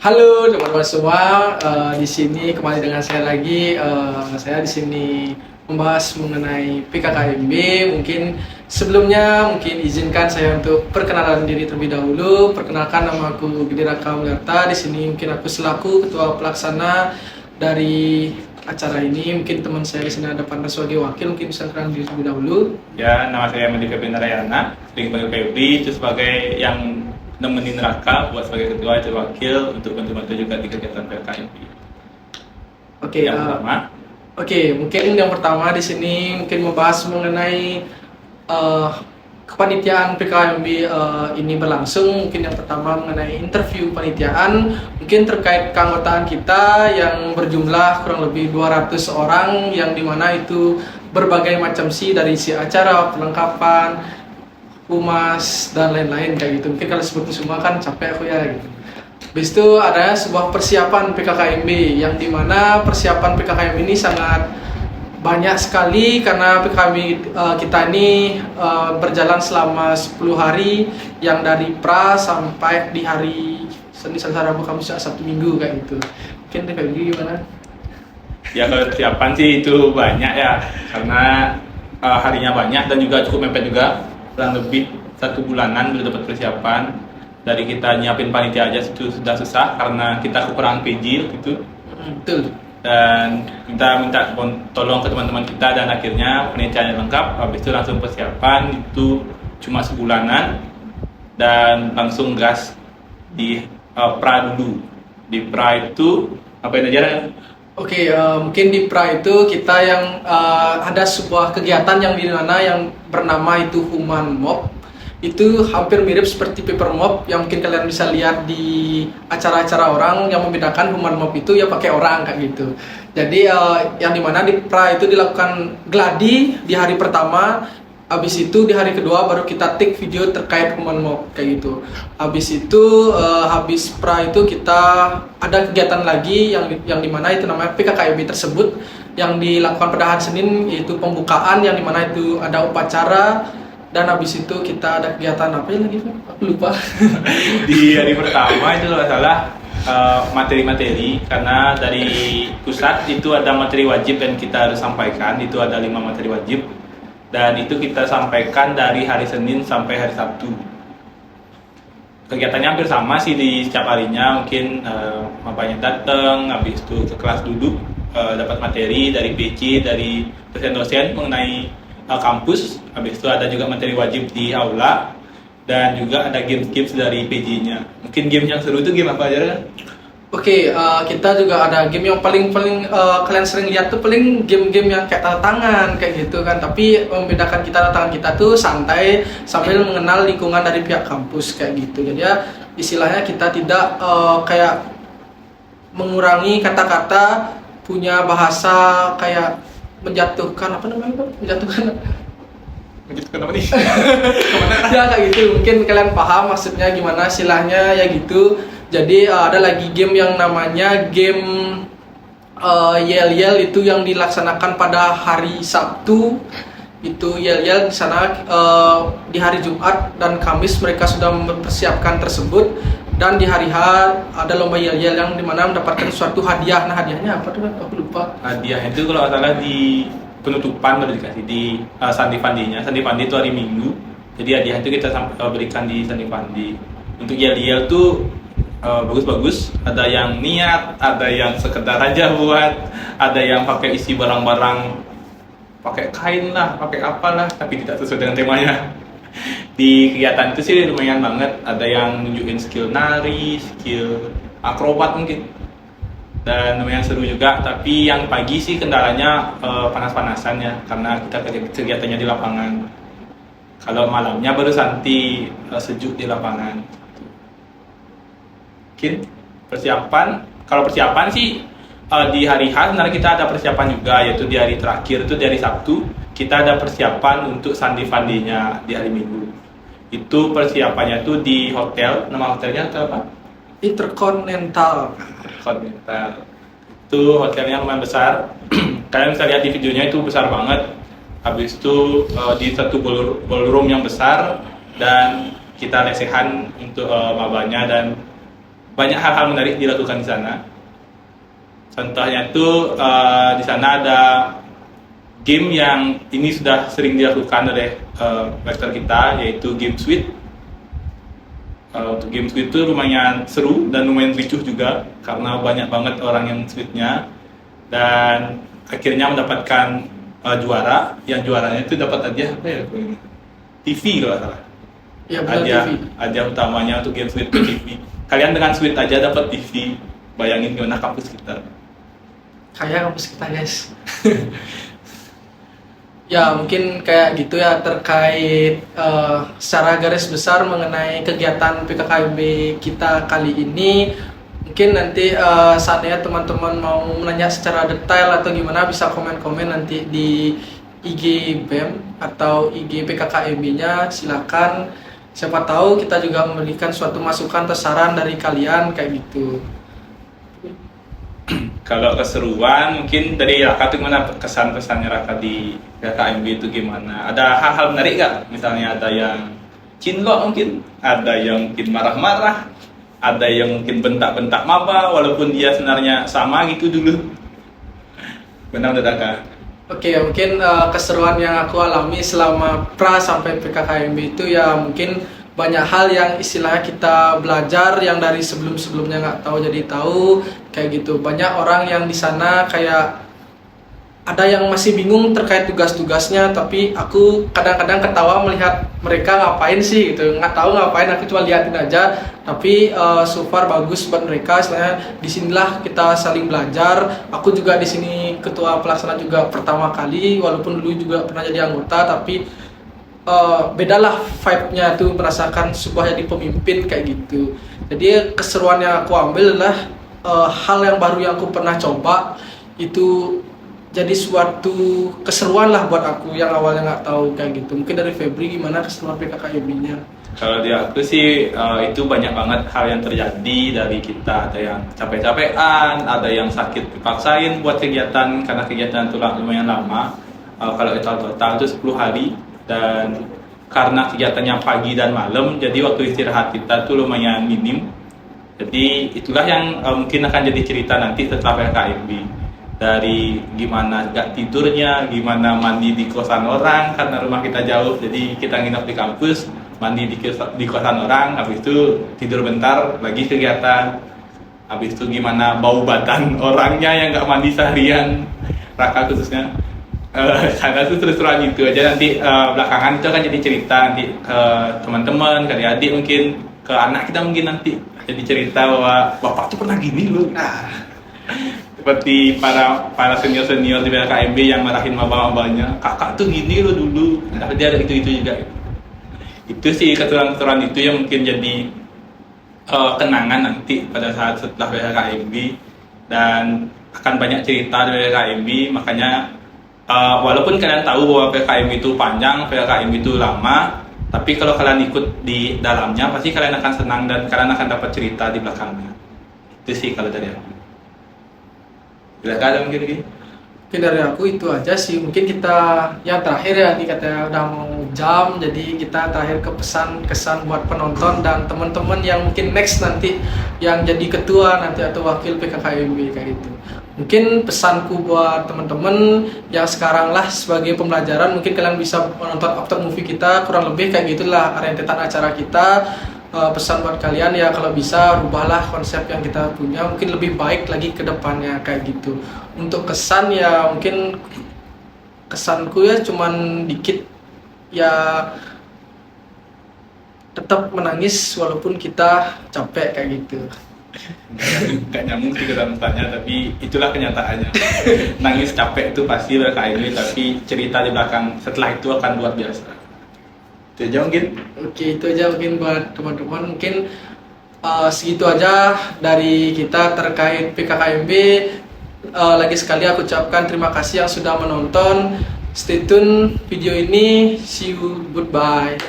Halo teman-teman semua, di sini kembali dengan saya lagi. Saya di sini membahas mengenai PKKMB. Mungkin sebelumnya izinkan saya untuk perkenalan diri terlebih dahulu. Perkenalkan, nama aku Gede Raka Mulyarta. Di sini mungkin aku selaku ketua pelaksana dari acara ini. Mungkin teman saya di sini ada partner sebagai wakil. Mungkin bisa kenal diri terlebih dahulu. Ya, nama saya Medi Febri Narayana, sering panggil Febri, itu sebagai yang nemenin Raka buat sebagai ketua, itu wakil untuk bantu-bantu juga di kegiatan PKKMB. Oke, Yang pertama, mungkin yang pertama di sini mungkin membahas mengenai kepanitiaan PKKMB ini berlangsung. Mungkin yang pertama mengenai interview panitiaan, mungkin terkait keanggotaan kita yang berjumlah kurang lebih 200 orang, yang dimana itu berbagai macam dari isi acara, perlengkapan, humas, dan lain-lain kayak gitu. Mungkin kalau sebutin semua kan capek aku ya gitu. Habis itu ada sebuah persiapan PKKMB, yang dimana persiapan PKKMB ini sangat banyak sekali karena PKKMB kita ini berjalan selama 10 hari, yang dari pra sampai di hari Senin, Selasa, Rabu, Kamis, Sabtu, Minggu kayak gitu. Mungkin PKKMB gimana? ya kalau persiapan sih itu banyak ya, karena harinya banyak dan juga cukup mepet juga, kurang lebih 1 bulanan belum dapat persiapan. Dari kita nyiapin panitia aja itu sudah susah karena kita kekurangan PJ gitu. Betul. Dan kita minta tolong ke teman-teman kita, dan akhirnya penelitiannya lengkap. Habis itu langsung persiapan, itu cuma sebulanan dan langsung gas di pra dulu. Di pra itu ngapain aja? Oke, mungkin di pra itu kita yang ada sebuah kegiatan yang di mana yang bernama itu Human Mob. Itu hampir mirip seperti paper mob yang mungkin kalian bisa lihat di acara-acara orang. Yang membedakan Human Mob itu ya pakai orang kayak gitu. Jadi yang dimana di pra itu dilakukan gladi di hari pertama. Habis itu di hari kedua baru kita take video terkait Human Mob kayak gitu. Habis itu habis pra itu kita ada kegiatan lagi yang dimana itu namanya PKKMB tersebut, yang dilakukan pada hari Senin, yaitu pembukaan, yang dimana itu ada upacara. Dan habis itu kita ada kegiatan apa lagi? Aku lupa. Di hari pertama itu kalau salah materi-materi, karena dari pusat itu ada materi wajib yang kita harus sampaikan. Itu ada 5 materi wajib, dan itu kita sampaikan dari hari Senin sampai hari Sabtu. Kegiatannya hampir sama sih di setiap harinya. Mungkin mapanya datang, habis itu ke kelas duduk, dapat materi dari PC, dari dosen-dosen mengenai kampus. Habis itu ada juga materi wajib di aula, dan juga ada game-games dari PJ-nya. Mungkin game yang seru itu game apa aja? Oke, kita juga ada game yang paling kalian sering lihat tuh paling game-game yang kayak tanda tangan kayak gitu kan. Tapi membedakan kita tanda tangan kita tuh santai sambil mengenal lingkungan dari pihak kampus kayak gitu. Jadi ya istilahnya kita tidak kayak mengurangi kata-kata, punya bahasa kayak menjatuhkan, apa namanya Pak? Menjatuhkan Kenapa nih? ya kayak gitu. Mungkin kalian paham maksudnya gimana istilahnya ya gitu. Jadi ada lagi game yang namanya game yel-yel, itu yang dilaksanakan pada hari Sabtu. Itu yel-yel di sana di hari Jumat dan Kamis mereka sudah mempersiapkan tersebut. Dan di hari H ada lomba yel-yel yang dimana mendapatkan suatu hadiah. Nah, hadiahnya apa tuh? Aku lupa. Hadiah itu kalau nggak salah di penutupan baru dikasih di Sandi Fandinya. Sandi Fandi itu hari Minggu, jadi hadiah itu kita berikan di Sandi Fandi. Untuk yel-yel tuh bagus-bagus, ada yang niat, ada yang sekedar aja buat, ada yang pakai isi barang-barang, pakai kain lah, pakai apalah, tapi tidak sesuai dengan temanya. Di kegiatan itu sih lumayan banget, ada yang nunjukin skill nari, skill akrobat mungkin, dan lumayan seru juga. Tapi yang pagi sih kendalanya panas-panasan ya, karena kita kegiatannya di lapangan. Kalau malamnya baru santai, sejuk di lapangan. Mungkin persiapan, kalau persiapan sih di hari H sebenarnya kita ada persiapan juga, yaitu di hari terakhir itu di hari Sabtu kita ada persiapan untuk Sandi Fandinya di hari Minggu. Itu persiapannya tuh di hotel, nama hotelnya hotel apa? Intercontinental. Itu hotelnya lumayan besar. Kalian bisa lihat di videonya, itu besar banget. Habis itu di satu ballroom yang besar, dan kita lesehan untuk mabanya, dan banyak hal-hal menarik dilakukan di sana. Contohnya itu di sana ada game yang ini sudah sering dilakukan oleh rektor kita, yaitu game suite. Untuk game suite itu lumayan seru dan lumayan ricuh juga karena banyak banget orang yang suite-nya, dan akhirnya mendapatkan juara. Yang juaranya itu dapat hadiah apa ya? TV kalau salah. Ya, benar, TV. Hadiah utamanya untuk game suite TV. Kalian dengan suite aja dapat TV. Bayangin gimana kampus kita. Kayak kampus kita, guys. Ya, mungkin kayak gitu ya terkait secara garis besar mengenai kegiatan PKKMB kita kali ini. Mungkin nanti seandainya teman-teman mau menanya secara detail atau gimana, bisa komen-komen nanti di IG BEM atau IG PKKMB-nya, silakan. Siapa tahu kita juga memberikan suatu masukan atau saran dari kalian kayak gitu. Kalau keseruan, mungkin dari Raka tuh gimana kesan-pesannya Raka di PKKMB itu gimana? Ada hal-hal menarik gak? Misalnya ada yang cinlok mungkin, ada yang mungkin marah-marah, ada yang mungkin bentak-bentak maba walaupun dia sebenarnya sama gitu dulu. Benar udah Raka? Oke, mungkin keseruan yang aku alami selama pra sampai PKKMB itu ya mungkin banyak hal yang istilahnya kita belajar yang dari sebelum-sebelumnya nggak tahu jadi tahu kayak gitu. Banyak orang yang di sana kayak ada yang masih bingung terkait tugas-tugasnya, tapi aku kadang-kadang ketawa melihat mereka ngapain sih gitu, nggak tahu ngapain, aku cuma liatin aja. Tapi so far bagus buat mereka. Istilahnya disinilah kita saling belajar. Aku juga di sini ketua pelaksana juga pertama kali, walaupun dulu juga pernah jadi anggota, tapi bedalah vibe-nya tuh, merasakan sebuah jadi pemimpin kayak gitu. Jadi keseruan yang aku ambil adalah hal yang baru yang aku pernah coba itu jadi suatu keseruan lah buat aku yang awalnya nggak tahu kayak gitu. Mungkin dari Febri gimana keseruan PKKMB-nya? Kalau di aku sih itu banyak banget hal yang terjadi dari kita. Ada yang capek-capekan, ada yang sakit dipaksain buat kegiatan karena kegiatan itu lumayan lama. Kalau total itu 10 hari, dan karena kegiatannya pagi dan malam, jadi waktu istirahat kita tuh lumayan minim. Jadi itulah yang mungkin akan jadi cerita nanti setelah PKKMB. Dari gimana gak tidurnya, gimana mandi di kosan orang karena rumah kita jauh, jadi kita nginep di kampus, mandi di kosan orang, habis itu tidur bentar, lagi kegiatan. Habis itu gimana bau badan orangnya yang gak mandi seharian, Raka khususnya. Sana tuh terus-terusan gitu aja. Nanti belakangan itu akan jadi cerita nanti ke teman-teman, ke adik mungkin, ke anak kita mungkin nanti jadi cerita bahwa bapak tuh pernah gini loh. Nah, seperti para senior-senior di PKKMB yang marahin maba-mabanya, kakak tuh gini loh dulu. Nah, dia ada itu juga. Itu sih keseruan-keseruan itu yang mungkin jadi kenangan nanti pada saat setelah PKKMB, dan akan banyak cerita dari PKKMB. Makanya walaupun kalian tahu bahwa PKKMB itu panjang, PKKMB itu lama, tapi kalau kalian ikut di dalamnya pasti kalian akan senang dan kalian akan dapat cerita di belakangnya. Itu sih kalau dari aku. Tidak ada mungkin lagi. Mungkin dari aku itu aja sih. Mungkin kita yang terakhir ya, ini katanya udah mau jam, jadi kita terakhir ke pesan-kesan buat penonton dan teman-teman yang mungkin next nanti yang jadi ketua nanti atau wakil PKKMB kayak gitu. Mungkin pesanku buat teman-teman yang sekarang lah sebagai pembelajaran, mungkin kalian bisa menonton after movie kita, kurang lebih kayak gitulah rentetan acara kita. Pesan buat kalian ya, kalau bisa rubahlah konsep yang kita punya, mungkin lebih baik lagi ke depannya kayak gitu. Untuk kesan ya mungkin kesanku ya cuman dikit ya, tetap menangis walaupun kita capek kayak gitu. Gak nyambung sih kata-katanya, tapi itulah kenyataannya. Nangis capek itu pasti PKKMB, tapi cerita di belakang setelah itu akan luar biasa. Itu aja mungkin. Oke, itu aja mungkin buat teman-teman. Mungkin segitu aja dari kita terkait PKKMB. Lagi sekali aku ucapkan terima kasih yang sudah menonton. Stay tune video ini. See you, goodbye.